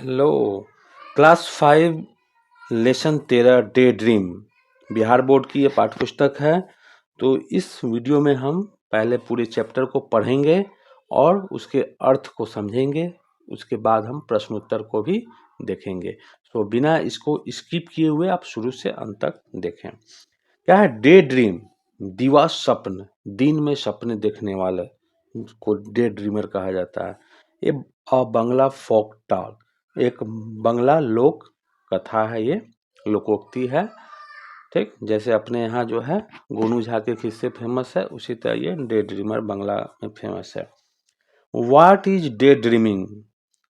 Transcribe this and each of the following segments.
Hello. Class 5 lesson 13 day dream Bihar board की ये पाठ्यपुस्तक है। तो इस वीडियो में हम पहले पूरे चैप्टर को पढ़ेंगे और उसके अर्थ को समझेंगे। उसके बाद हम प्रश्नोत्तर को भी देखेंगे। तो बिना इसको स्किप किए हुए आप शुरू से अंत तक देखें। क्या है डे ड्रीम? दिवा स्वप्न, दिन में सपने देखने वाले को डे ड्रीमर कहा जाता है। ये बंगला फोक टॉक, एक बंगला लोक कथा है, ये लोकोक्ति है। ठीक, जैसे अपने यहाँ जो है गोनू झा के किस्से फेमस है, उसी तरह ये डे ड्रीमर बंगला में फेमस है। What is day dreaming?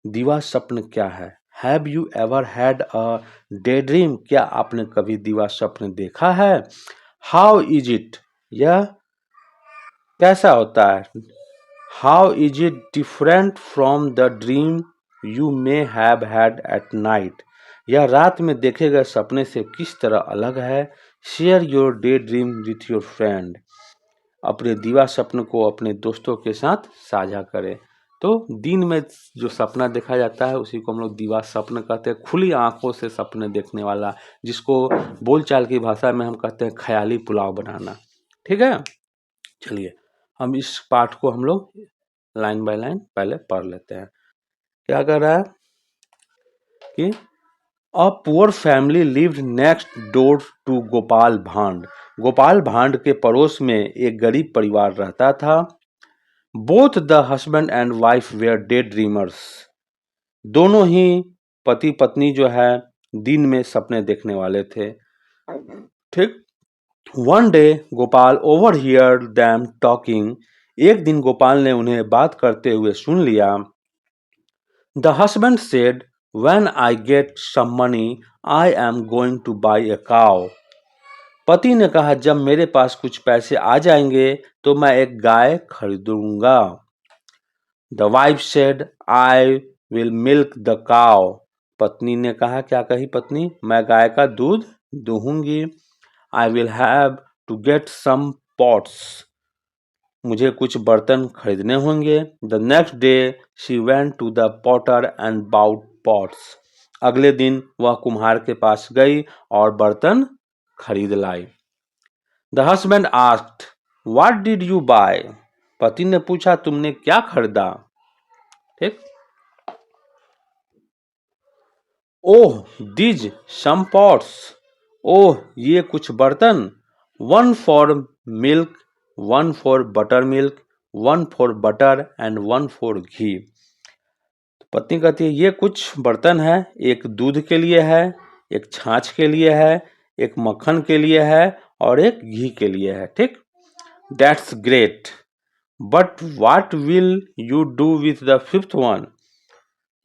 दिवा स्वप्न क्या है? Have you ever had a day dream? क्या आपने कभी दिवा स्वप्न देखा है? How is it? यह कैसा होता है? How is it different from the dream you may have had at night? यह रात में देखे गए सपने से किस तरह अलग है? Share your day dream with your friend. अपने दिवा स्वप्न को अपने दोस्तों के साथ साझा करें। तो दिन में जो सपना देखा जाता है उसी को हम लोग दिवा स्वप्न कहते हैं। खुली आंखों से सपने देखने वाला, जिसको बोलचाल की भाषा में हम कहते हैं ख्याली पुलाव बनाना। ठीक है, चलिए हम इस पाठ को हम लोग लाइन बाय लाइन पहले पढ़ लेते हैं। क्या कर रहा है कि a poor family lived next door to Gopal Bhand. Gopal भांड के पड़ोस में एक गरीब परिवार रहता था। Both the husband and wife were day dreamers. दोनों ही पति पत्नी जो है दिन में सपने देखने वाले थे। ठीक, one day Gopal over here them talking. एक दिन गोपाल ने उन्हें बात करते हुए सुन लिया। The husband said, when I get some money I am going to buy a cow. पति ने कहा, जब मेरे पास कुछ पैसे आ जाएंगे तो मैं एक गाय खरीदूंगा। The wife said, I will milk the cow. पत्नी ने कहा, क्या कही पत्नी? मैं गाय का दूध दूहूंगी। I will have to get some pots. मुझे कुछ बर्तन खरीदने होंगे। The next day she went to the potter and bought pots. अगले दिन वह कुम्हार के पास गई और बर्तन खरीद लाई। The husband asked, what did you buy? पति ने पूछा, तुमने क्या खरीदा? ठीक, ओह दीज सम पॉट्स। ओह ये कुछ बर्तन। One for milk, one for buttermilk, one for butter and one for ghee. पत्नी कहती है, ये कुछ बर्तन है, एक दूध के लिए है, एक छाछ के लिए है, एक मक्खन के लिए है और एक घी के लिए है। ठीक, that's great, but what will you do with the fifth one?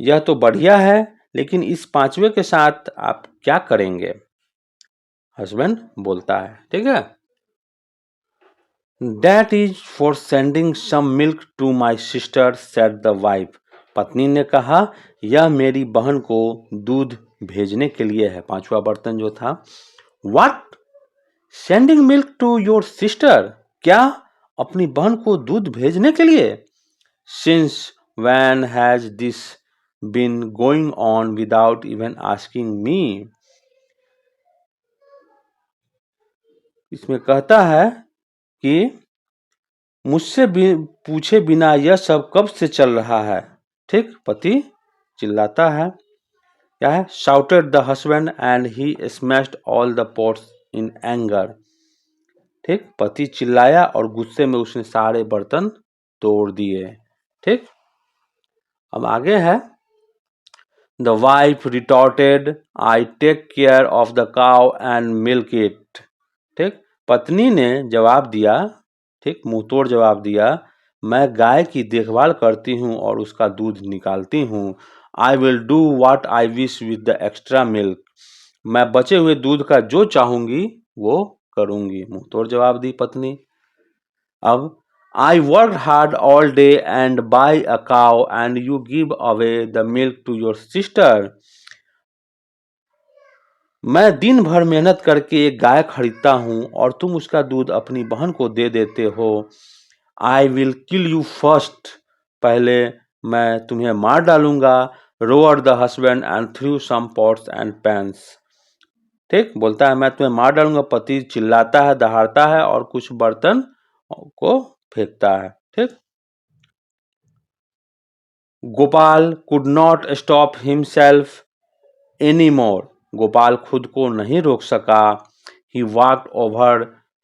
यह तो बढ़िया है, लेकिन इस पांचवें के साथ आप क्या करेंगे? हस्बैंड बोलता है। ठीक है, that is for sending some milk to my sister, said the wife. पत्नी ने कहा, यह मेरी बहन को दूध भेजने के लिए है। पांचवा बर्तन जो था। What? Sending milk to your sister? क्या अपनी बहन को दूध भेजने के लिए? Since when has this been going on without even asking me? इसमें कहता है कि मुझसे पूछे बिना यह सब कब से चल रहा है? ठीक, पति चिल्लाता है। क्या है? Shouted the husband and he smashed all the pots in anger. ठीक, पति चिल्लाया और गुस्से में उसने सारे बर्तन तोड़ दिए। ठीक, अब आगे है। The wife retorted, I take care of the cow and milk it. ठीक, पत्नी ने जवाब दिया, ठीक मुंह तोड़ जवाब दिया, मैं गाय की देखभाल करती हूँ और उसका दूध निकालती हूँ। I will do what I wish with the extra milk. मैं बचे हुए दूध का जो चाहूंगी वो करूंगी। मुंह तोड़ जवाब दी पत्नी। अब I work hard all day and buy a cow and you give away the milk to your sister. मैं दिन भर मेहनत करके एक गाय खरीदता हूँ और तुम उसका दूध अपनी बहन को दे देते हो। I will kill you first. पहले मैं तुम्हें मार डालूंगा, roared the husband and threw some pots and pans. ठीक, बोलता है मैं तुम्हें मार डालूंगा। पति चिल्लाता है, दहाड़ता है और कुछ बर्तन को फेंकता है। ठीक, Gopal could not stop himself anymore. Gopal खुद को नहीं रोक सका। He walked over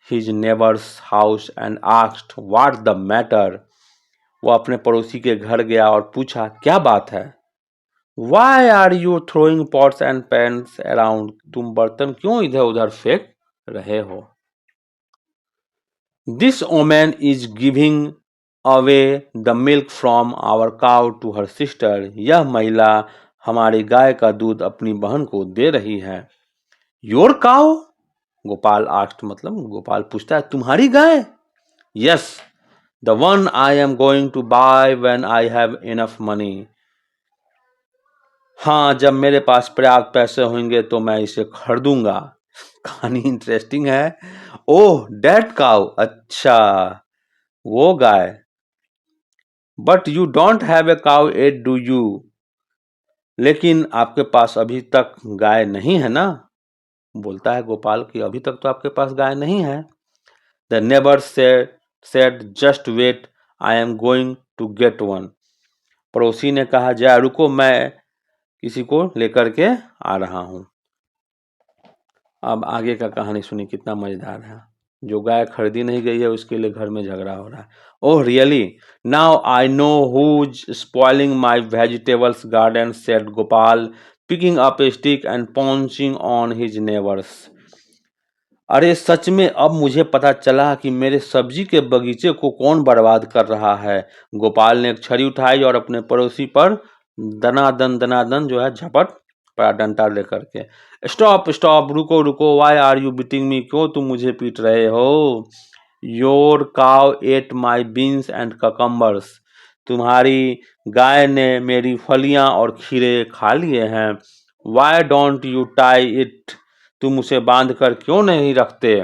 his neighbor's house and asked what the matter. वो अपने पड़ोसी के घर गया और पूछा क्या बात है। Why are you throwing pots and pans around? तुम बर्तन क्यों इधर उधर फेंक रहे हो। This woman is giving away the milk from our cow to her sister. यह महिला हमारी गाय का दूध अपनी बहन को दे रही है। Your cow? गोपाल asked, मतलब गोपाल पूछता है तुम्हारी गाय। Yes, the one I am going to buy when I have enough money. हाँ, जब मेरे पास पर्याप्त पैसे होंगे तो मैं इसे खरीदूंगा। कहानी इंटरेस्टिंग है। ओह डेट काउ, अच्छा वो गाय। But you don't have a cow at do you, लेकिन आपके पास अभी तक गाय नहीं है ना। बोलता है गोपाल कि अभी तक तो आपके पास गाय नहीं है। The neighbour said just wait, I am going to get one. पड़ोसी ने कहा जरा रुको, मैं किसी को लेकर के आ रहा हूं। अब आगे का कहानी सुनिए कितना मजेदार है। जो गाय खरीदी नहीं गई है उसके लिए घर में झगड़ा हो रहा है। Oh really, now I know who's spoiling my vegetables garden, said Gopal, picking up a stick and pouncing on his neighbours. अरे सच में अब मुझे पता चला कि मेरे सब्जी के बगीचे को कौन बर्बाद कर रहा है। गोपाल ने एक छड़ी उठाई और अपने पड़ोसी पर दनादन जो है झपट पड़ा डंडा लेकर के। स्टॉप स्टॉप, रुको रुको, why are you beating me, क्यों तुम मुझे पीट रहे हो। Your cow ate my beans and cucumbers, तुम्हारी गाय ने मेरी फलियां और खीरे खा लिए हैं। Why don't you tie it, तुम उसे बांध कर क्यों नहीं रखते।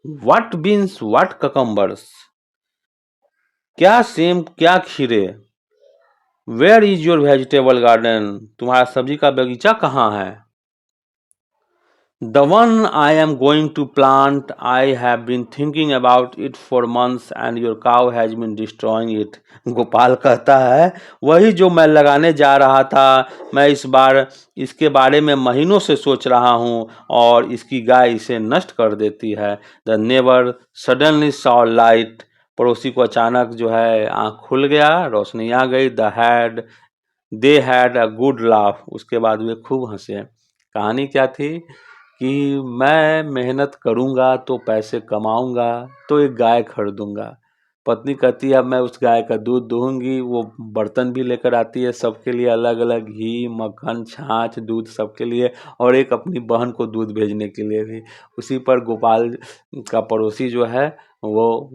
व्हाट बीन्स व्हाट ककम्बर्स, क्या सेम क्या खीरे। Where is your vegetable garden, तुम्हारा सब्जी का बगीचा कहाँ है। The one I am going to plant, I have been thinking about it for months and your cow has been destroying it. Gopal कहता है वही जो मैं लगाने जा रहा था, मैं इस बार इसके बारे में महीनों से सोच रहा हूँ और इसकी गाय इसे नष्ट कर देती है। The neighbor suddenly saw light. पड़ोसी को अचानक जो है आँख खुल गया, रोशनी आ गई। They had a good laugh. उसके बाद वे खूब हंसे। कहानी क्या थी कि मैं मेहनत करूंगा तो पैसे कमाऊंगा तो एक गाय खरीदूंगा। पत्नी कहती है अब मैं उस गाय का दूध दूहूंगी। वो बर्तन भी लेकर आती है सबके लिए, अलग अलग घी मक्खन छाछ दूध सबके लिए, और एक अपनी बहन को दूध भेजने के लिए भी। उसी पर गोपाल का पड़ोसी जो है वो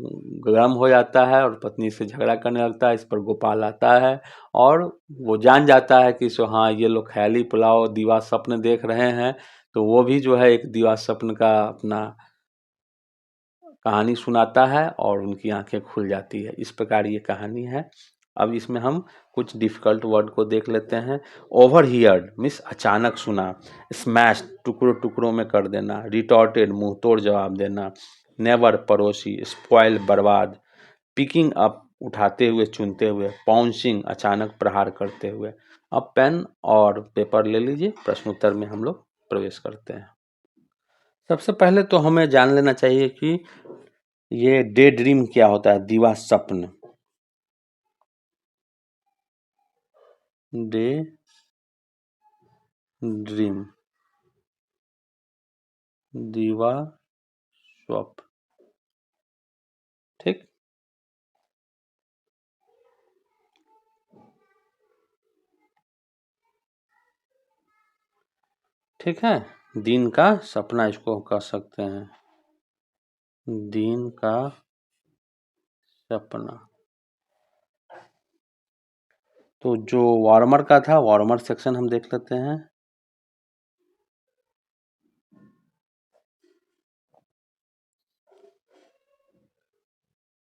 गर्म हो जाता है और पत्नी से झगड़ा करने लगता है। इस पर गोपाल आता है और वो जान जाता है कि सो हाँ ये लोग ख्याली पुलाव दीवा स्वप्न देख रहे हैं, तो वो भी जो है एक दीवा स्वप्न का अपना कहानी सुनाता है और उनकी आंखें खुल जाती है। इस प्रकार ये कहानी है। अब इसमें हम कुछ डिफिकल्ट वर्ड को देख लेते हैं। ओवर हियर्ड मीन्स अचानक सुना। स्मैश टुकड़ों टुकड़ों में कर देना। रिटॉर्टेड मुंह तोड़ जवाब देना। नेवर पड़ोसी। स्पॉइल बर्बाद। पिकिंग अप उठाते हुए चुनते हुए। पाउंसिंग अचानक प्रहार करते हुए। अब पेन और पेपर ले लीजिए, प्रश्नोत्तर में हम लोग प्रवेश करते हैं। सबसे पहले तो हमें जान लेना चाहिए कि ये डे ड्रीम क्या होता है। दीवा स्वप्न, डे ड्रीम, दीवा स्वप्न। ठीक, ठीक है। दिन का सपना इसको कह सकते हैं, दिन का सपना। तो जो वार्मर का था, वार्मर सेक्शन हम देख लेते हैं।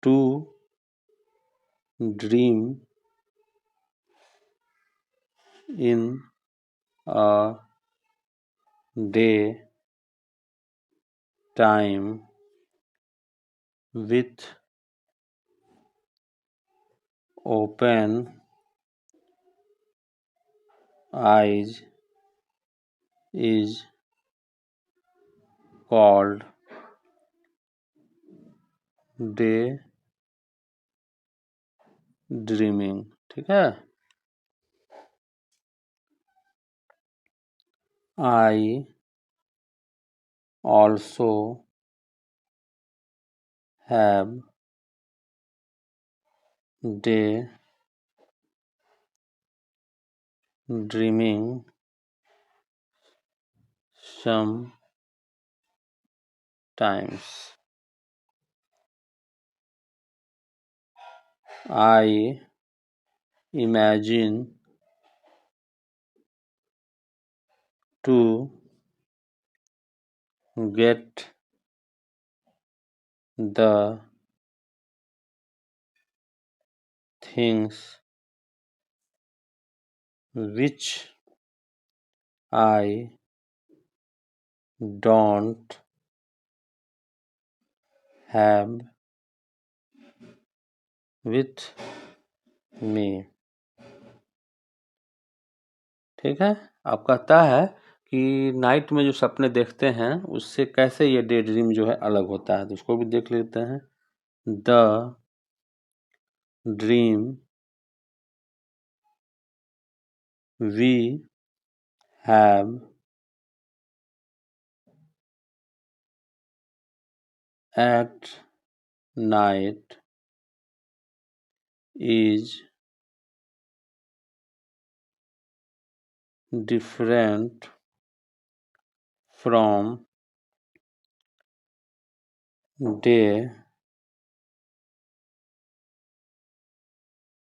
To dream in a day time with open eyes is called day dreaming. ठीक है। I also have day dreaming sometimes. I imagine to get the things which I don't have with me। ठीक है। अब कहता है कि night में जो सपने देखते हैं उससे कैसे ये डे ड्रीम जो है अलग होता है, तो उसको भी देख लेते हैं। The dream we have at night is different from day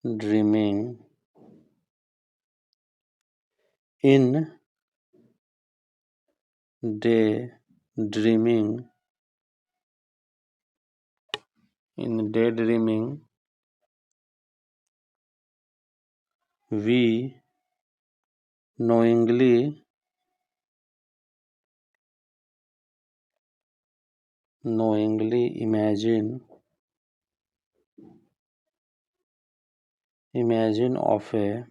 dreaming। In day dreaming, we knowingly imagine of a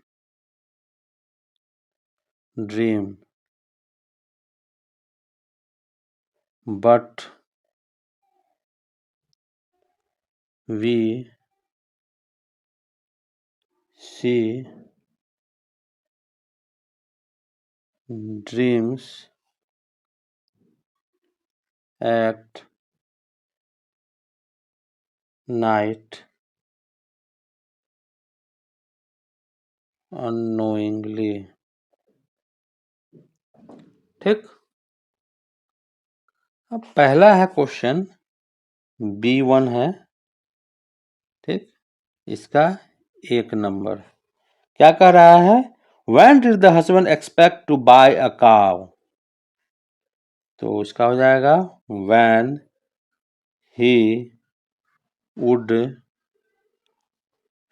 dream, but we see dreams at night unknowingly। ठीक। अब पहला है क्वेश्चन B1 है। ठीक। इसका 1 नंबर क्या कह रहा है? When did the husband expect to buy a cow? तो इसका हो जाएगा when he would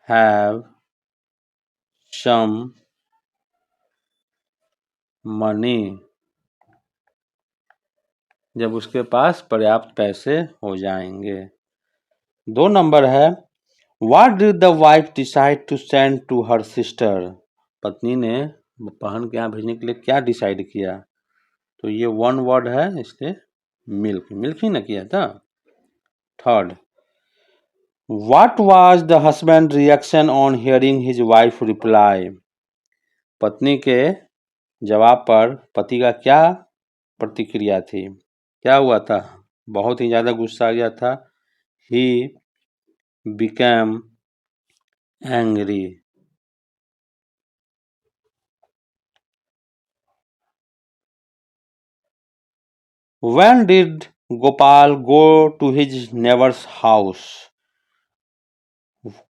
have some money, जब उसके पास पर्याप्त पैसे हो जाएंगे। 2 नंबर है What did the wife decide to send to her sister? पत्नी ने बहन के यहाँ भेजने के लिए क्या डिसाइड किया? तो ये 1 वर्ड है, इसके मिल्क ही ना किया था। 3rd, What was the husband reaction on hearing his wife reply? पत्नी के जवाब पर पति का क्या प्रतिक्रिया थी? क्या हुआ था? बहुत ही ज्यादा गुस्सा आ गया था। He became angry। When did Gopal go to his neighbor's house?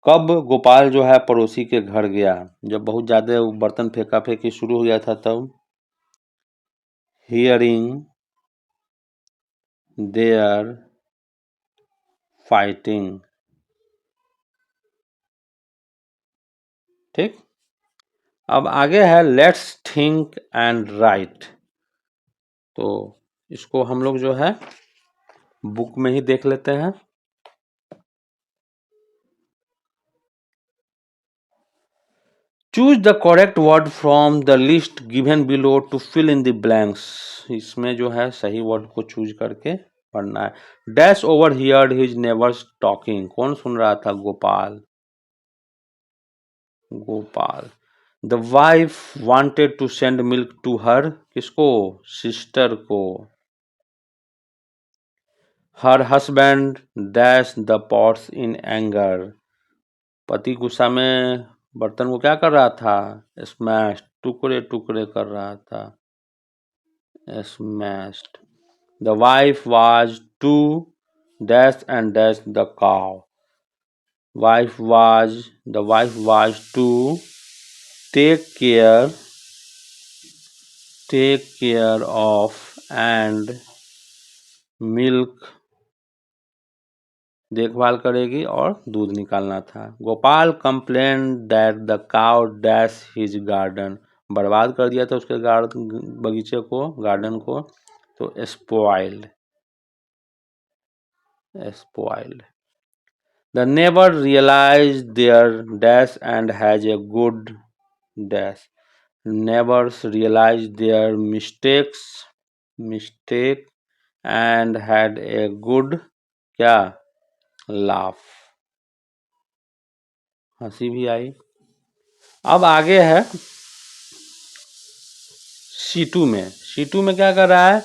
कब गोपाल जो है पड़ोसी के घर गया? जब बहुत ज्यादा बर्तन फेंका फेंकी शुरू हो गया था तब। Hearing their fighting। ठीक। अब आगे है लेट्स थिंक एंड राइट। तो इसको हम लोग जो है बुक में ही देख लेते हैं। Choose the correct word from the list given below to fill in the blanks. इसमें जो है सही वर्ड को चूज करके पढ़ना है। Dash over here his neighbours talking. कौन सुन रहा था? Gopal. Gopal. The wife wanted to send milk to her. किसको? सिस्टर को। Her husband dash the pots in anger. पति गुस्सा में बर्तन को क्या कर रहा था? स्मैश, टुकड़े टुकड़े कर रहा था। Smashed. The wife was to dash and dash the cow. the wife was to take care of and milk, देखभाल करेगी और दूध निकालना था। Gopal complain that the cow dash his garden. बर्बाद कर दिया था उसके बगीचे को, गार्डन को। तो spoiled. The neighbor realized their dash and has a good dash. Neighbors realized their mistake and had a good क्या? laugh. हंसी भी आई। अब आगे है C2 में। C2 में क्या कर रहा है?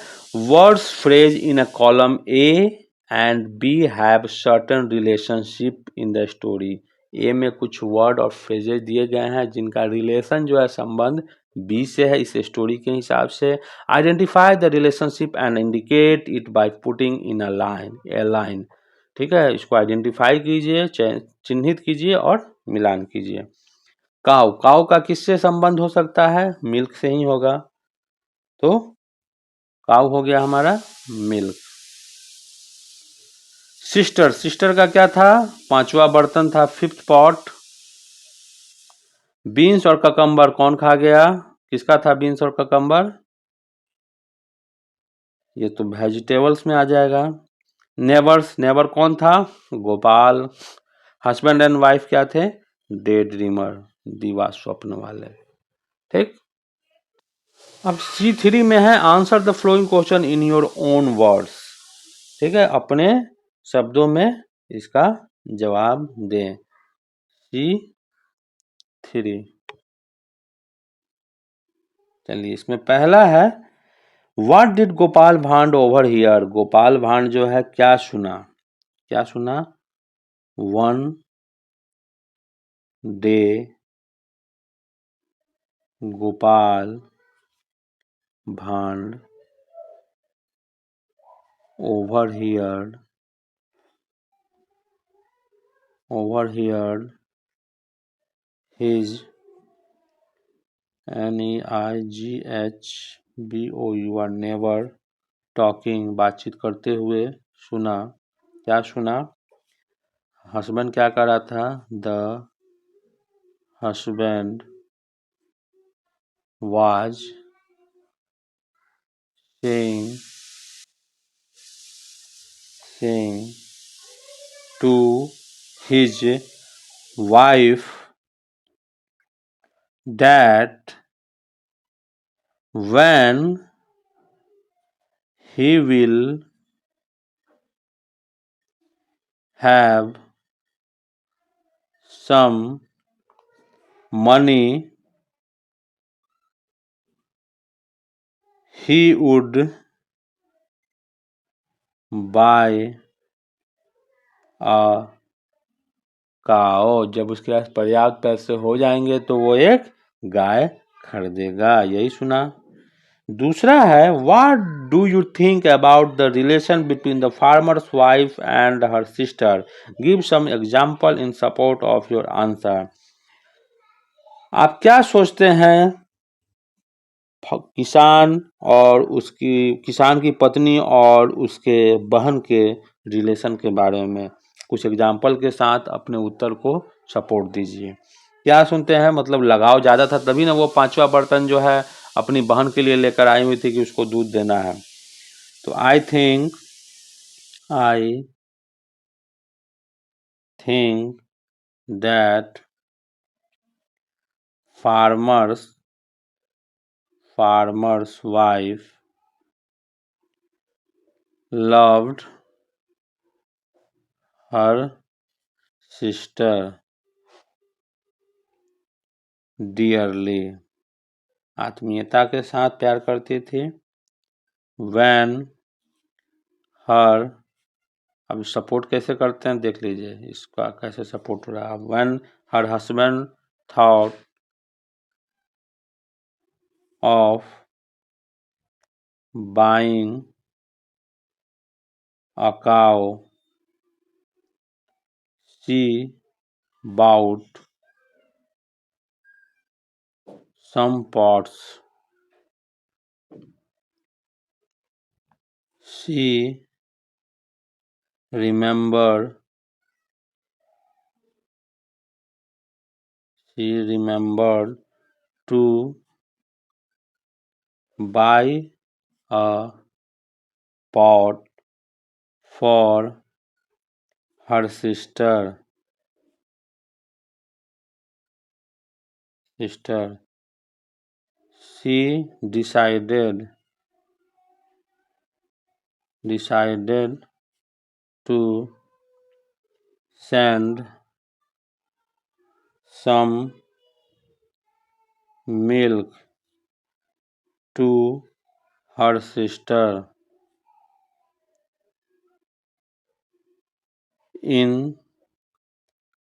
Words phrase in a column A and B have certain relationship in the story. ए में कुछ वर्ड और फ्रेजेज दिए गए हैं जिनका रिलेशन जो है संबंध बी से है इस स्टोरी के हिसाब से। Identify the relationship and indicate it by putting in a line. ठीक है, इसको आइडेंटिफाई कीजिए, चिन्हित कीजिए और मिलान कीजिए। काउ का किससे संबंध हो सकता है? मिल्क से ही होगा। तो काउ हो गया हमारा मिल्क। सिस्टर का क्या था? पांचवा बर्तन था, फिफ्थ पॉट। बीन्स और ककम्बर कौन खा गया? किसका था बीन्स और ककम्बर? ये तो वेजिटेबल्स में आ जाएगा। नेबर कौन था? गोपाल। हस्बैंड एंड वाइफ क्या थे? डे ड्रीमर, दीवा स्वप्न वाले। ठीक। अब C3 में है answer the flowing question in your own words. ठीक है, अपने शब्दों में इसका जवाब दें। C3। चलिए, इसमें पहला है व्हाट डिड गोपाल भांड ओवर हियर। गोपाल भांड जो है क्या सुना? क्या सुना? वन डे गोपाल भांड overheard his neighbor neighbor talking, बातचीत करते हुए सुना। क्या सुना? हस्बैंड क्या कर रहा था? The husband was saying to his wife that when he will have some money he would buy a cow। जब उसके पास पर्याप्त पैसे हो जाएंगे तो वो एक गाय खरीदेगा। यही सुना। दूसरा है what do you think about the relation between the farmer's wife and her sister. Give some example in support of your answer. आप क्या सोचते हैं किसान की पत्नी और उसके बहन के रिलेशन के बारे में? कुछ एग्जाम्पल के साथ अपने उत्तर को सपोर्ट दीजिए। क्या सुनते हैं, मतलब लगाव ज़्यादा था तभी ना वो पांचवा बर्तन जो है अपनी बहन के लिए लेकर आई हुई थी कि उसको दूध देना है। तो I think that farmer's wife loved her sister dearly, आत्मीयता के साथ प्यार करती थी। when her, अब सपोर्ट कैसे करते हैं देख लीजिए, इसका कैसे सपोर्ट हो रहा है। when her husband thought of buying a cow, she bought some pots. She remembered to buy a pot for her sister. She decided to send some milk to her sister in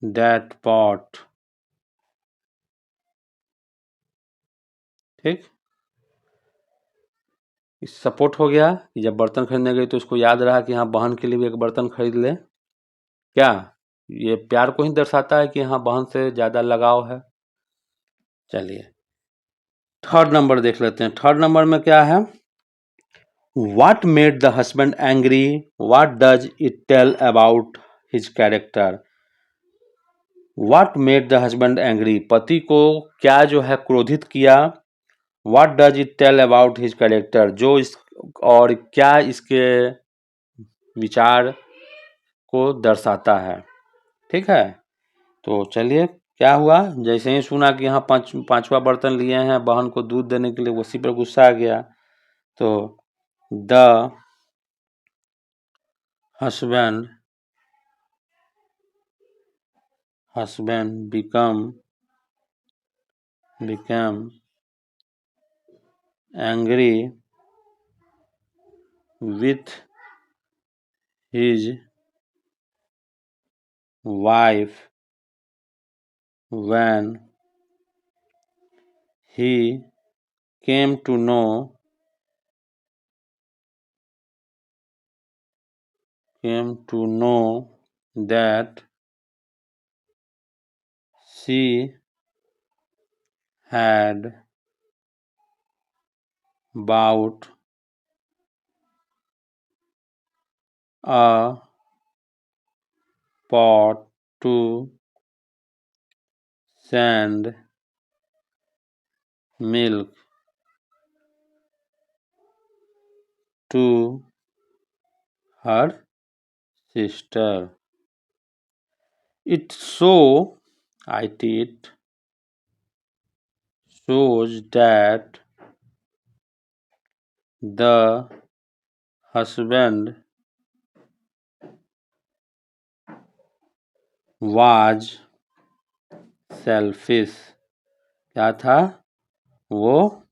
that pot. ठीक, support हो गया कि जब बर्तन खरीदने गई तो उसको याद रहा कि हाँ बहन के लिए भी एक बर्तन खरीद ले। क्या ये प्यार को ही दर्शाता है कि हाँ बहन से ज़्यादा लगाव है। चलिए थर्ड नंबर देख लेते हैं। थर्ड नंबर में क्या है, What made the husband angry? What does it tell about his character? What made the husband angry? पति को क्या जो है क्रोधित किया। What does it tell about his character? जो इस और क्या इसके विचार को दर्शाता है। ठीक है, तो चलिए क्या हुआ, जैसे ही सुना कि यहाँ पांचवा बर्तन लिए हैं बहन को दूध देने के लिए, उसी पर गुस्सा आ गया। तो the husband became angry with his wife when he came to know that she had bought a pot to send milk to her sister. It shows that the husband was selfish. क्या था, वो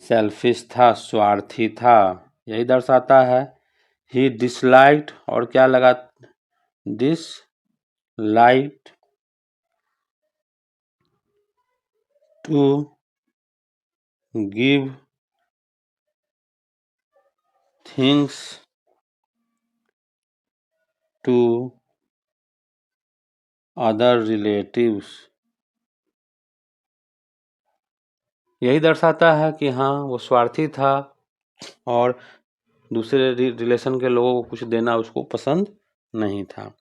selfish था, स्वार्थी था, यही दर्शाता है। ही disliked, और क्या लगा, disliked to give things to other relatives. यही दर्शाता है कि हाँ वो स्वार्थी था और दूसरे रिलेशन के लोगों को कुछ देना उसको पसंद नहीं था।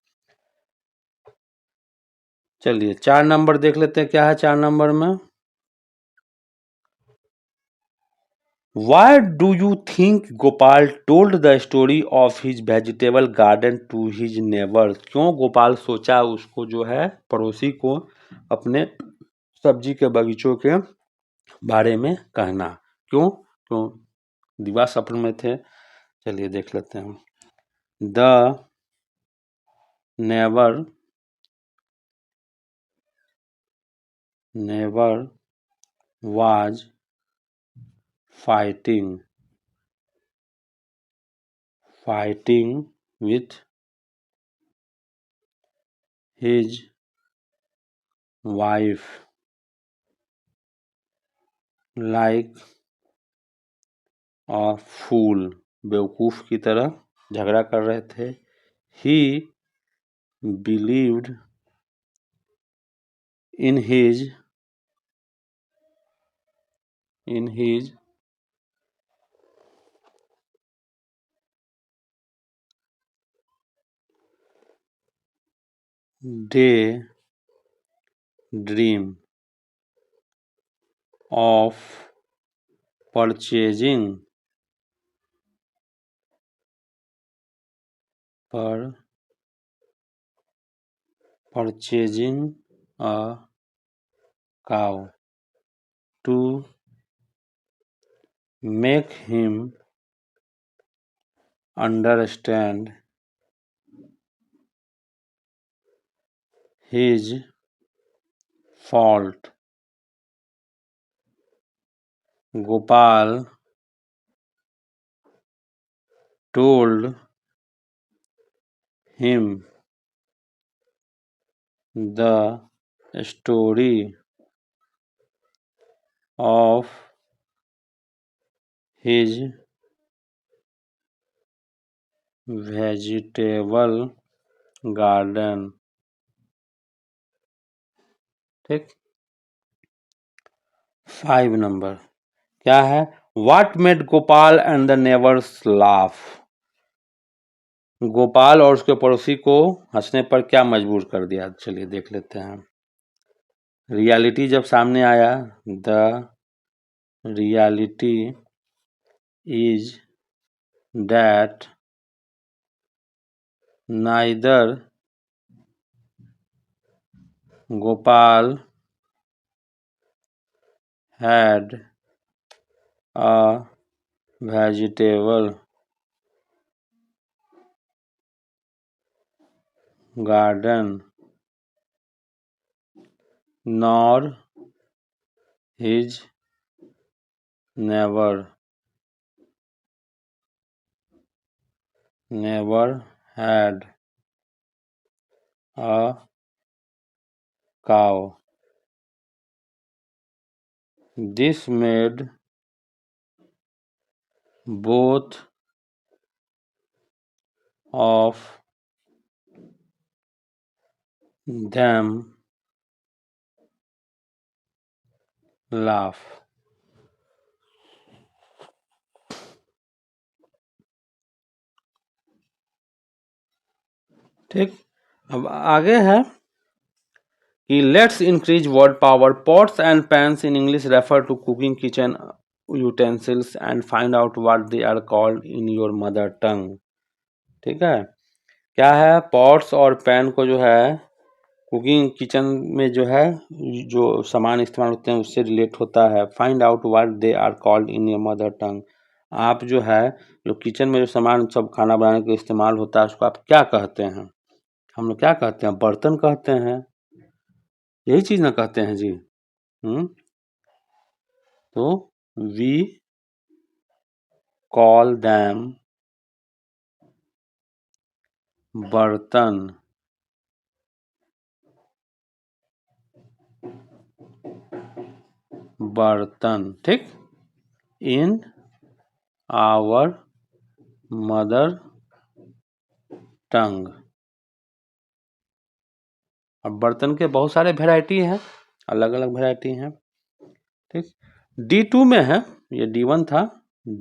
चलिए 4 नंबर देख लेते हैं, क्या है 4 नंबर में। Why do you think Gopal told the story of his vegetable garden to his neighbor? क्यों गोपाल सोचा उसको जो है पड़ोसी को अपने सब्जी के बगीचों के बारे में कहना, क्यों क्यों दिवा सफर में थे। चलिए देख लेते हैं। The never was fighting with his wife like a fool, बेवकूफ की तरह झगड़ा कर रहे थे। He believed in his day dream of purchasing a cow to make him understand his fault. Gopal told him the story of his vegetable garden। ठीक। 5 number क्या है। What made Gopal and the neighbours laugh? Gopal और उसके पड़ोसी को हंसने पर क्या मजबूर कर दिया? चलिए देख लेते हैं। रियलिटी जब सामने आया, the reality is that neither Gopal had a vegetable garden nor his neighbor had a cow. This made both of them laugh. ठीक। अब आगे है कि let's increase word power. Pots and pans in English refer to cooking kitchen utensils and find out what they are called in your mother tongue. ठीक है, क्या है। Pots और पैन को जो है कुकिंग किचन में जो है जो सामान इस्तेमाल होते हैं उससे रिलेट होता है। Find out what they are called in your mother tongue. आप जो है जो किचन में जो सामान सब खाना बनाने के इस्तेमाल होता है उसको आप क्या कहते हैं? हम लोग क्या कहते हैं? बर्तन कहते हैं, यही चीज ना कहते हैं जी। तो वी कॉल दैम बर्तन। बर्तन, ठीक। In our mother tongue. अब बर्तन के बहुत सारे वैरायटी हैं, अलग अलग वैरायटी हैं। ठीक। D2 में है, ये D1 था,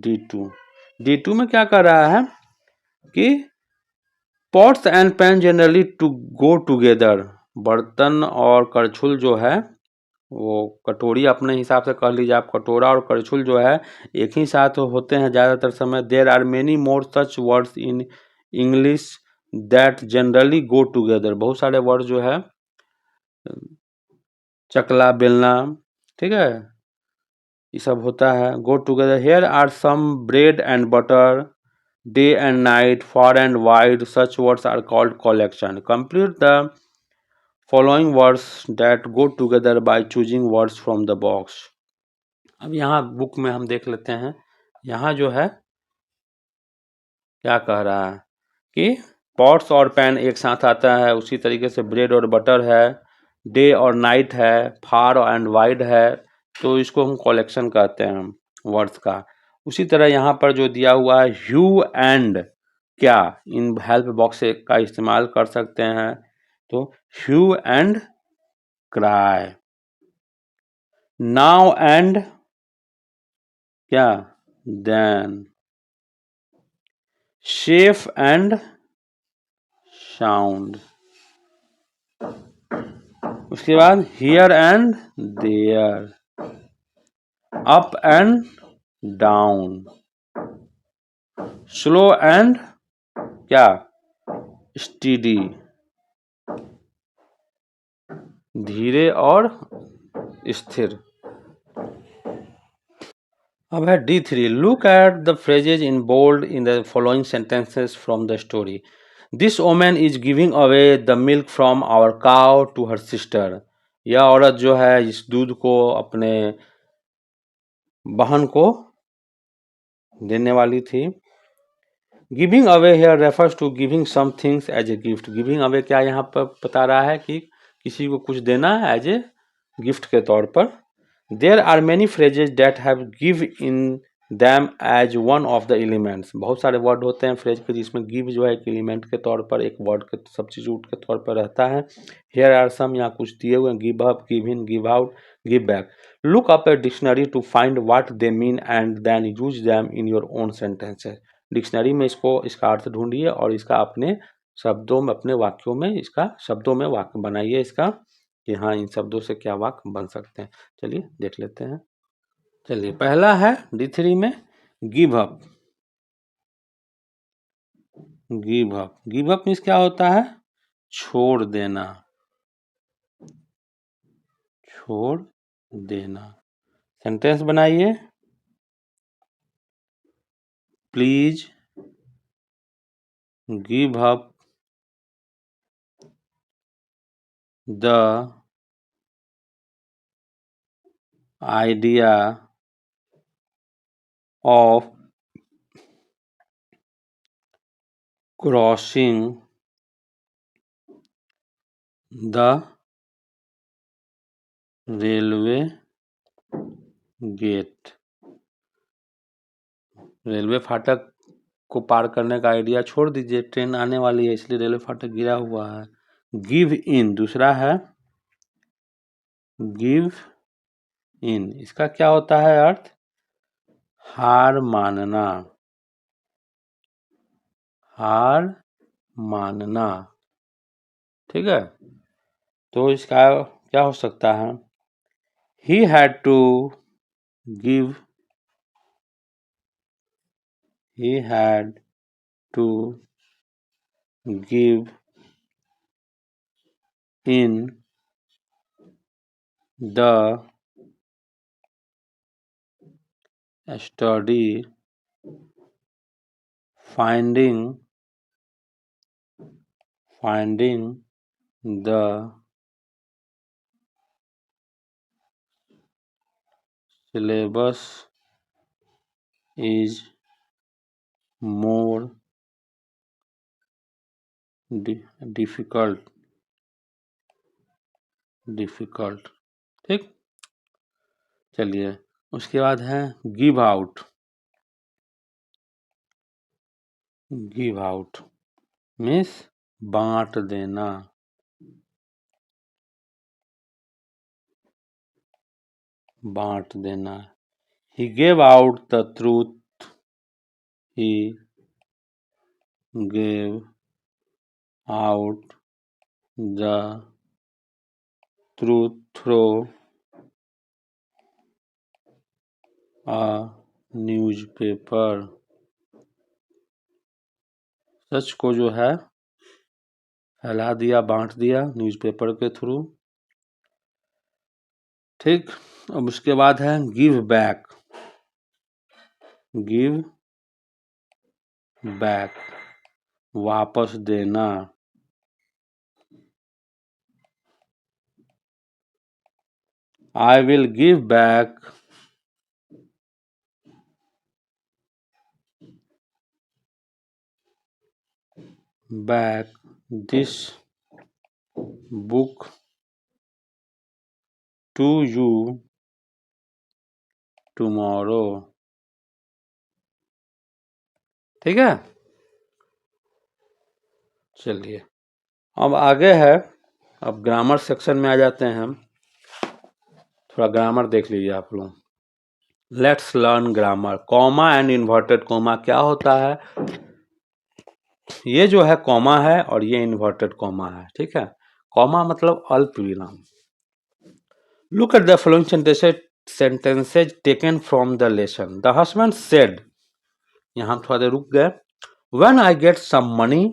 D2 में क्या कर रहा है कि pots and pan generally to go together. बर्तन और करछुल जो है, वो कटोरी अपने हिसाब से कह लीजिए आप, कटोरा और करछुल जो है एक ही साथ होते हैं ज़्यादातर समय। There are many more such words in English that generally go together. बहुत सारे वर्ड जो है, चकला, बेलना, ठीक है, ये सब होता है, go together. Here are some bread and butter, day and night, far and wide, such words are called collection. Complete the following words that go together by choosing words from the box. अब यहाँ book में हम देख लेते हैं, यहाँ जो है क्या कह रहा है कि पॉट्स और पैन एक साथ आता है, उसी तरीके से ब्रेड और बटर है, डे और नाइट है, फार एंड वाइड है, तो इसको हम कलेक्शन कहते हैं वर्ड्स का। उसी तरह यहाँ पर जो दिया हुआ है ह्यू एंड क्या, इन हेल्प बॉक्स का इस्तेमाल कर सकते हैं, तो hue and cry, now and क्या, देन, शेफ एंड साउंड, उसके बाद here and there, up and down, slow and क्या, स्टीडी, धीरे और स्थिर। अब है D3, look at the phrases in bold in the following sentences from the story. This women is giving away the milk from our cow to her sister. यह औरत जो है इस दूध को अपने बहन को देने वाली थी। Giving away here refers to giving some things as a gift. Giving away क्या यहाँ पर बता रहा है कि किसी को कुछ देना है एज ए गिफ्ट के तौर पर। There are many phrases that have give in them as one of the elements. बहुत सारे वर्ड होते हैं फ्रेज के जिसमें गिव जो है एक एलिमेंट के तौर पर, एक वर्ड के सब्स्टिट्यूट के तौर पर रहता है। हेयर आर सम, यहाँ कुछ दिए हुए, give up, give in, give out, give back. Look up a dictionary to find what they mean and then use them in your own sentences. Dictionary में इसका अर्थ ढूंढिए और इसका अपने शब्दों में, अपने वाक्यों में, इसका शब्दों में वाक्य बनाइए इसका, कि हाँ इन शब्दों से क्या वाक्य बन सकते हैं। चलिए देख लेते हैं। चलिए पहला है D3 में give up. Give up, give up means क्या होता है, छोड़ देना, छोड़ देना। सेंटेंस बनाइए, please give up the idea of crossing the railway gate. Railway फाटक को पार करने का आइडिया छोड़ दीजिए, ट्रेन आने वाली है इसलिए रेलवे फाटक गिरा हुआ है। गिव इन दूसरा है, गिव इन, इसका क्या होता है अर्थ, हार मानना, हार मानना, ठीक है। तो इसका क्या हो सकता है, he had to give, he had to give in the study finding the syllabus is more difficult, ठीक। चलिए उसके बाद है give out. Give out means बांट देना, बांट देना। He gave out the truth, he gave out the throw a newspaper, सच को जो है फैला दिया, बांट दिया न्यूज़पेपर के थ्रू। ठीक, अब उसके बाद है गिव बैक, गिव बैक वापस देना, I will give back this book to you tomorrow. ठीक है, चलिए अब आगे है, अब ग्रामर सेक्शन में आ जाते हैं हम। थोड़ा ग्रामर देख लीजिए आप लोग। Let's learn grammar. Comma and inverted comma क्या होता है? ये जो है कॉमा है और ये इन्वर्टेड कॉमा है। ठीक है, कॉमा मतलब अल्प विराम। Look at the following sentences taken from the lesson. The husband said, यहाँ हम थोड़ा देर रुक गए। When I get some money,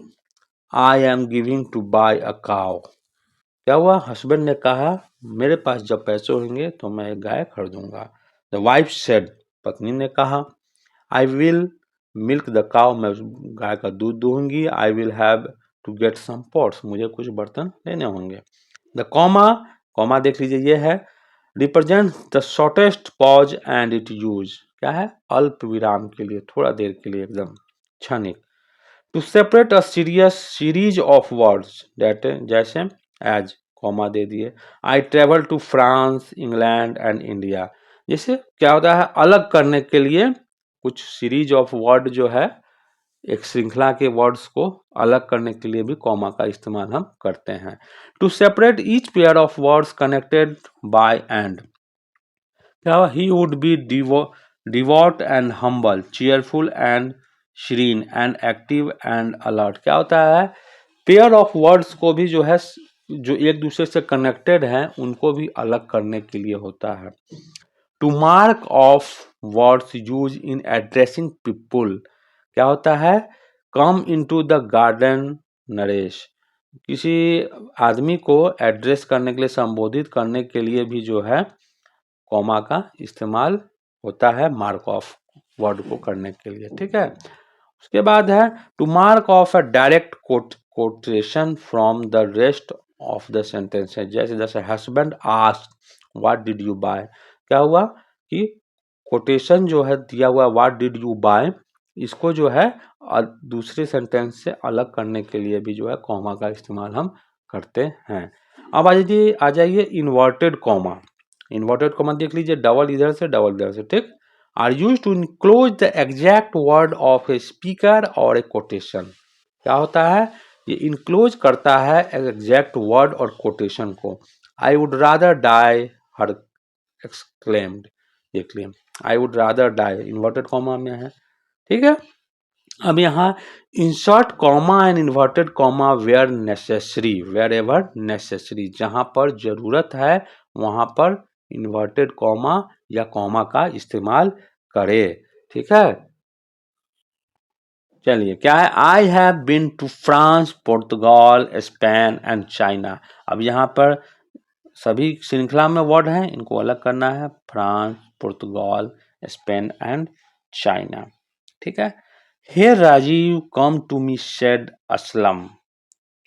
I am giving to buy a cow. क्या हुआ? हस्बैंड ने कहा मेरे पास जब पैसे होंगे तो मैं एक गाय खरीदूंगा। द वाइफ सेड, पत्नी ने कहा I will milk the cow, मैं गाय का दूध दूंगी। I will have to get some pots, मुझे कुछ बर्तन लेने होंगे। द कॉमा देख लीजिए, ये है represent the shortest pause and it use, क्या है? अल्प विराम के लिए, थोड़ा देर के लिए, एकदम क्षणिक। To separate a series of words that, जैसे एज, कॉमा दे दिए। I travel to France, England and India, जैसे क्या होता है अलग करने के लिए कुछ सीरीज ऑफ वर्ड जो है, एक श्रृंखला के वर्ड्स को अलग करने के लिए भी कॉमा का इस्तेमाल हम करते हैं। To separate each pair of words connected by and, क्या he would be devout and humble, cheerful and serene and active and alert. क्या होता है? पेयर ऑफ वर्ड्स को भी जो है, जो एक दूसरे से कनेक्टेड हैं, उनको भी अलग करने के लिए होता है। To mark off words use in addressing people, क्या होता है? Come into the garden Naresh, किसी आदमी को एड्रेस करने के लिए, संबोधित करने के लिए भी जो है कॉमा का इस्तेमाल होता है, मार्क ऑफ वर्ड को करने के लिए। ठीक है, उसके बाद है to mark off a direct quotation from the rest of the sentences, जैसे जैसे husband asked what did you buy, क्या हुआ कि कोटेशन जो है दिया हुआ व्हाट डिड यू बाय, इसको जो है दूसरे सेंटेंस से अलग करने के लिए भी जो है कॉमा का इस्तेमाल हम करते हैं। अब आ जाइए इन्वर्टेड कॉमा। इन्वर्टेड कॉमा देख लीजिए, डबल इधर से डबल इधर से। ठीक, are use to enclose the exact word of a speaker और ए कोटेशन, क्या होता है? ये इनक्लोज करता है एग्जैक्ट वर्ड और कोटेशन को। I would rather die, her exclaimed, देख लिया, I would rather die inverted comma में है। ठीक है, अब यहाँ insert comma and inverted comma where necessary, wherever necessary, जहां पर जरूरत है वहां पर इन्वर्टेड कॉमा या कॉमा का इस्तेमाल करे। ठीक है, चलिए क्या है? I have been to France, Portugal, Spain and China. अब यहाँ पर सभी श्रृंखला में वर्ड हैं, इनको अलग करना है, France, Portugal, Spain and China. ठीक है, hey Rajiv come to me said Aslam,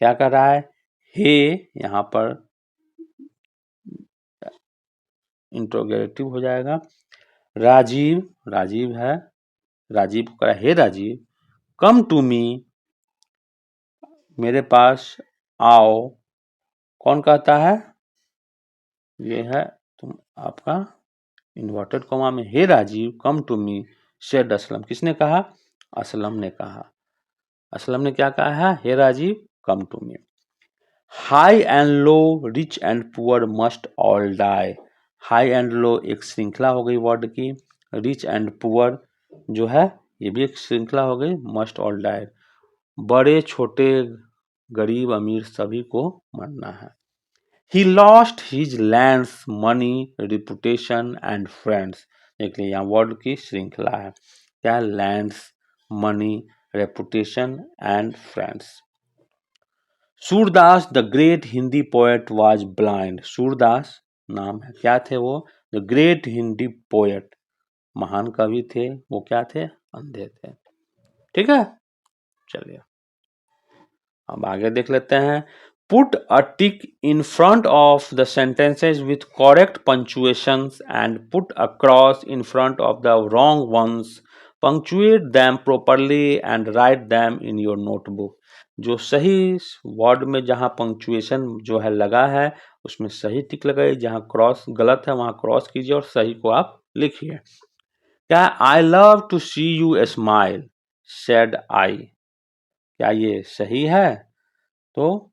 क्या कर रहा है? हे यहाँ पर इंट्रोगेटिव हो जाएगा। राजीव, राजीव है, राजीव को करा हे राजीव, कम टू मी, मेरे पास आओ, कौन कहता है? ये है तुम, आपका इन्वर्टेड कॉमा में, hey Rajiv come to me said Aslam, किसने कहा? असलम ने कहा। असलम ने क्या कहा है? Hey Rajiv come to me. High and low, rich and poor must all die. High and low एक श्रृंखला हो गई वर्ड की, रिच एंड पुअर जो है ये भी एक श्रृंखला हो गई, मस्ट ऑल डाई, बड़े छोटे, गरीब अमीर सभी को मरना है। He lost his lands, money, reputation and friends. देख लीजिए यहाँ वर्ड की श्रृंखला है, क्या? Lands, money, reputation and friends. Surdas the great Hindi poet was blind. Surdas नाम है, क्या थे वो? द ग्रेट हिंदी पोएट, महान कवि थे, वो क्या थे? अंधे थे। ठीक है, चलिए अब आगे देख लेते हैं। Put a tick in front of the sentences with correct punctuations and put a cross in front of the wrong ones, punctuate them properly and write them in your notebook. जो सही वर्ड में जहां punctuation जो है लगा है उसमें सही टिक लगाइए, जहां क्रॉस गलत है वहां क्रॉस कीजिए और सही को आप लिखिए। क्या? I love to see you smile said I. क्या ये सही है? तो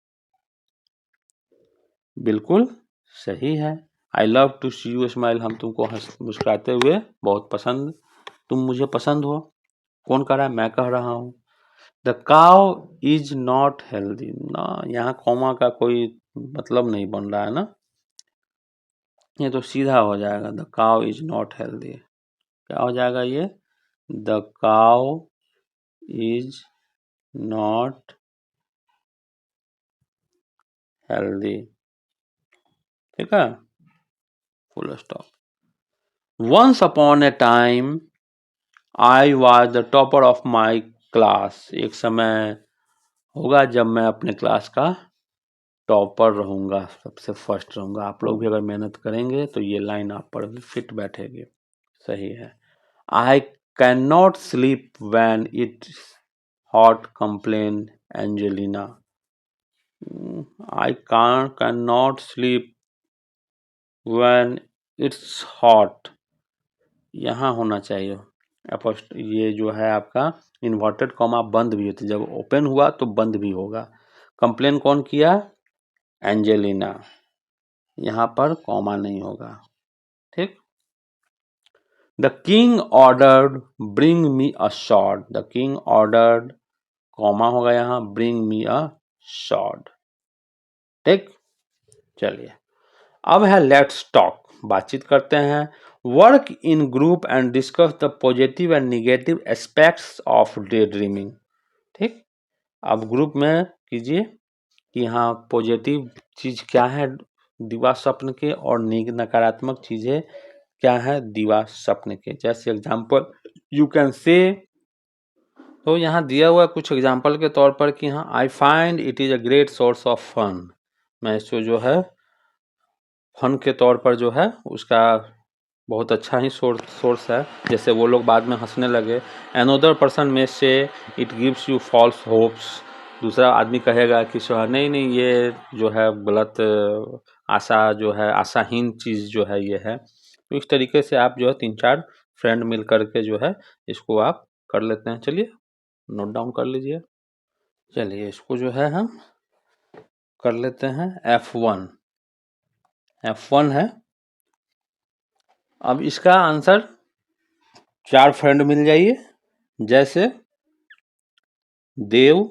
बिल्कुल सही है। I love to see you smile, हम तुमको मुस्कुराते हुए बहुत पसंद, तुम मुझे पसंद हो। कौन कह रहा है? मैं कह रहा हूं। The cow is not healthy ना, यहाँ कॉमा का कोई मतलब नहीं बन रहा है ना, ये तो सीधा हो जाएगा। The cow is not healthy, क्या हो जाएगा ये? The cow is not healthy. ठीक है, full stop. Once upon a time I was the topper of my class. एक समय होगा जब मैं अपने क्लास का टॉपर रहूंगा, सबसे फर्स्ट रहूंगा। आप लोग भी अगर मेहनत करेंगे तो ये लाइन आप पर भी फिट बैठेगी। सही है। I can not sleep when it's hot, complain Angelina. I can not sleep when it's hot, यहाँ होना चाहिए ये जो है आपका इन्वर्टेड कॉमा बंद भी होती है, जब ओपन हुआ तो बंद भी होगा। कंप्लेन कौन किया? एंजेलिना, यहाँ पर कॉमा नहीं होगा। ठीक। The king ordered bring me a shard. The king ordered, comma होगा यहाँ, ब्रिंग मी अ शॉर्ड। ठीक, चलिए अब है लेट्स टॉक, बातचीत करते हैं। Work in group and discuss the positive and negative aspects of day dreaming. ठीक, अब ग्रुप में कीजिए कि हाँ पॉजिटिव चीज क्या है दिवा स्वप्न के और नकारात्मक चीजें क्या है दिवा स्वप्न के। जैसे एग्जाम्पल यू कैन से, तो यहाँ दिया हुआ कुछ एग्जाम्पल के तौर पर कि हाँ I find it is a great source of fun. मैं इसको जो है फन के तौर पर जो है उसका बहुत अच्छा ही सोर्स है। जैसे वो लोग बाद में हंसने लगे। अनदर पर्सन में से it gives you false hopes. दूसरा आदमी कहेगा कि नहीं नहीं ये जो है गलत आशा जो है, आशाहीन चीज़ जो है ये है। तो इस तरीके से आप जो है 3-4 फ्रेंड मिल करके जो है इसको आप कर लेते हैं। चलिए नोट डाउन कर लीजिए। चलिए इसको जो है हम कर लेते हैं। F1 है। अब इसका आंसर 4 फ्रेंड मिल जाइए। जैसे देव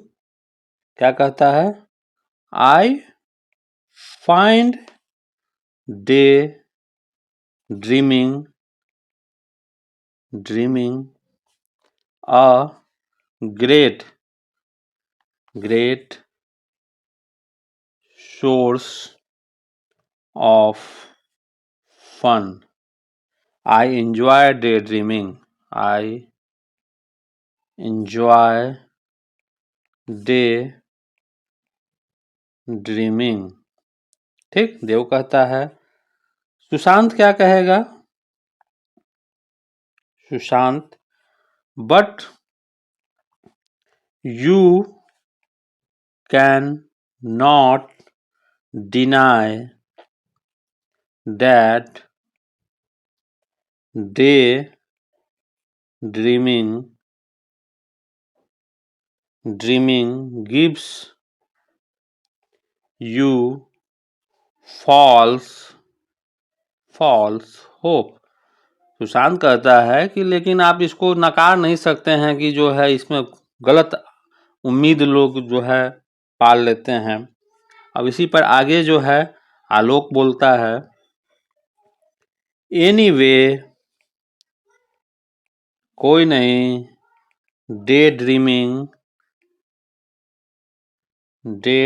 क्या कहता है? I find day dreaming a great source of fun. I enjoy day dreaming. I enjoy day dreaming. ठीक, देव कहता है। सुशांत क्या कहेगा? Sushant but you can not deny that day dreaming gives you false hope। सुशांत कहता है कि लेकिन आप इसको नकार नहीं सकते हैं कि जो है इसमें गलत उम्मीद लोग जो है पाल लेते हैं। अब इसी पर आगे जो है आलोक बोलता है, एनीवे कोई नहीं, day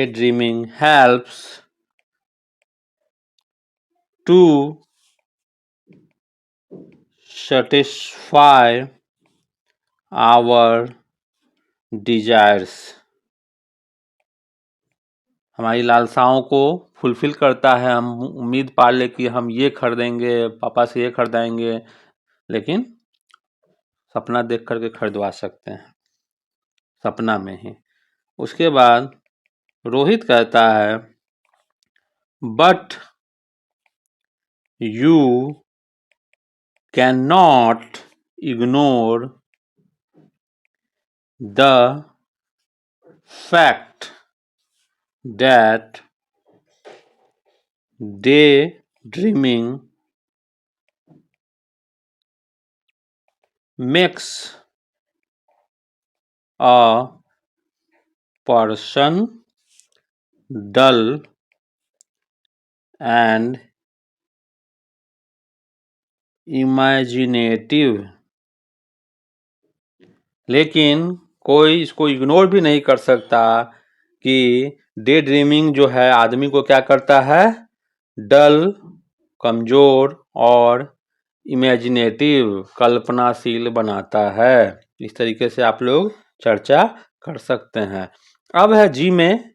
dreaming helps to satisfy our desires। हमारी लालसाओं को फुलफिल करता है। हम उम्मीद पाल ले कि हम ये खरीदेंगे, पापा से ये खरीदाएंगे, लेकिन सपना देख करके खरीदवा सकते हैं, सपना में ही। उसके बाद रोहित कहता है, but you can not ignore the fact that daydreaming makes a person dull and imaginative। लेकिन कोई इसको इग्नोर भी नहीं कर सकता कि डे ड्रीमिंग जो है आदमी को क्या करता है, डल, कमजोर और इमेजिनेटिव, कल्पनाशील बनाता है। इस तरीके से आप लोग चर्चा कर सकते हैं। अब है जी में,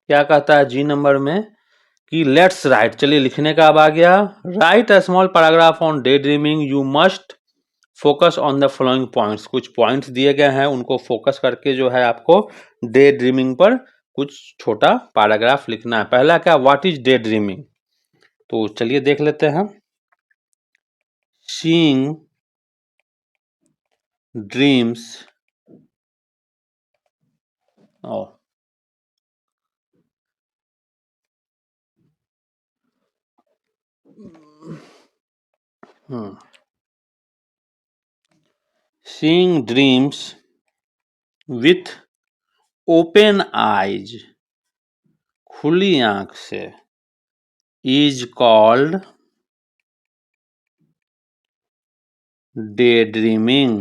क्या कहता है जी नंबर में कि लेट्स राइट। चलिए लिखने का अब आ गया। Right a small paragraph on day dreaming, you must focus on the following points. कुछ पॉइंट्स दिए गए हैं, उनको फोकस करके जो है आपको डे ड्रीमिंग पर कुछ छोटा पैराग्राफ लिखना है। पहला क्या, व्हाट इज डे ड्रीमिंग, तो चलिए देख लेते हैं। Seeing dreams seeing dreams with open eyes, खुली आंख से, is called daydreaming।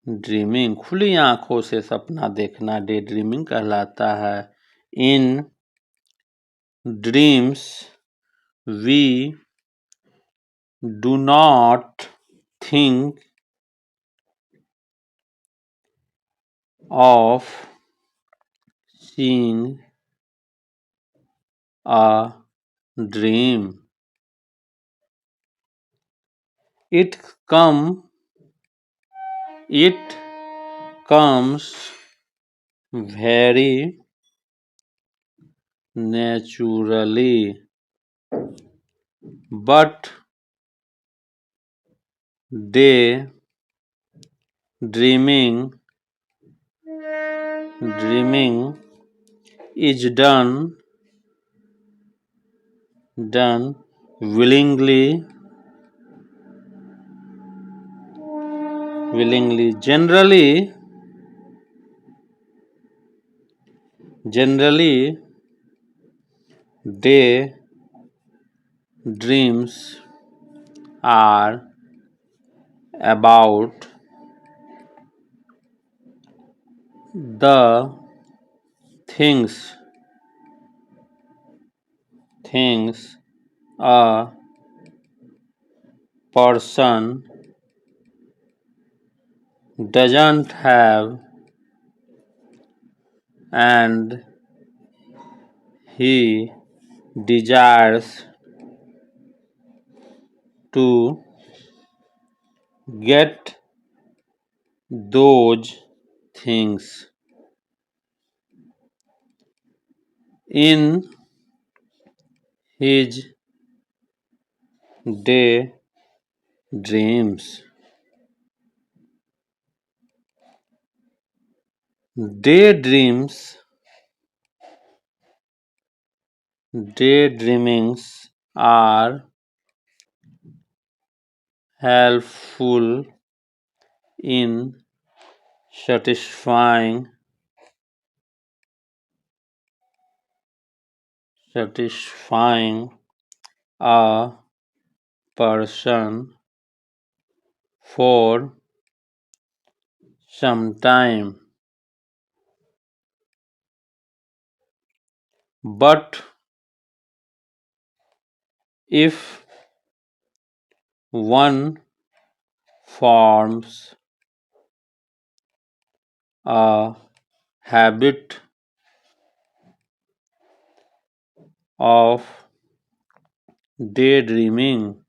ड्रीमिंग, खुली आंखों से सपना देखना डे ड्रीमिंग कहलाता है। In dreams we do not think of seeing a dream, it comes very naturally, but day dreaming is done willingly, generally day dreams are about the things a person doesn't have and he desires to get those things in his day dreams। Daydreamings are helpful in satisfying satisfying a person for some time, but if one forms a habit of daydreaming,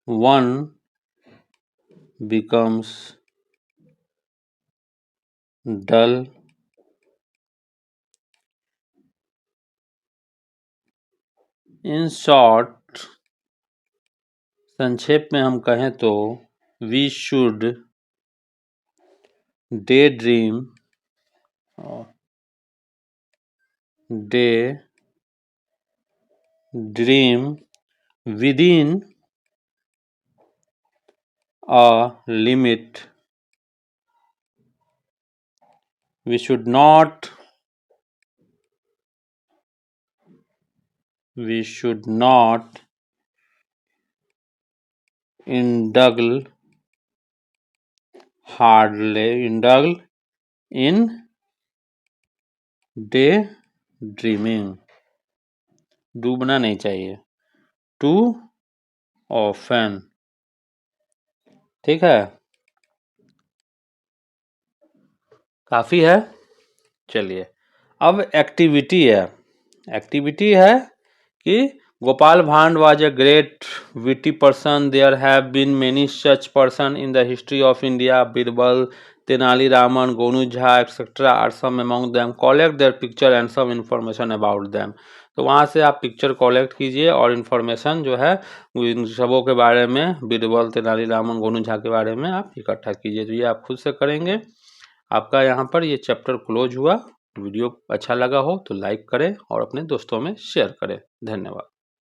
one becomes dull, in short, संक्षेप में हम कहें तो we should daydream within a limit. We should not indulge in daydreaming. डूबना नहीं चाहिए. Too often. ठीक है, काफी है. चलिए, अब एक्टिविटी है कि Gopal Bhand was a great witty person. There have been many such person in the history of India. Birbal, Tenali Raman, Gonu Jha, etc. are some among them. Collect their picture and some information about them. तो वहाँ से आप picture collect कीजिए और information जो है इन सबों के बारे में, बीरबल, तेनाली रामन, गोनू झा के बारे में आप इकट्ठा कीजिए. तो ये आप खुद से करेंगे. आपका यहाँ पर ये चैप्टर क्लोज हुआ. वीडियो अच्छा लगा हो तो लाइक करें और अपने दोस्तों में शेयर करें. धन्यवाद.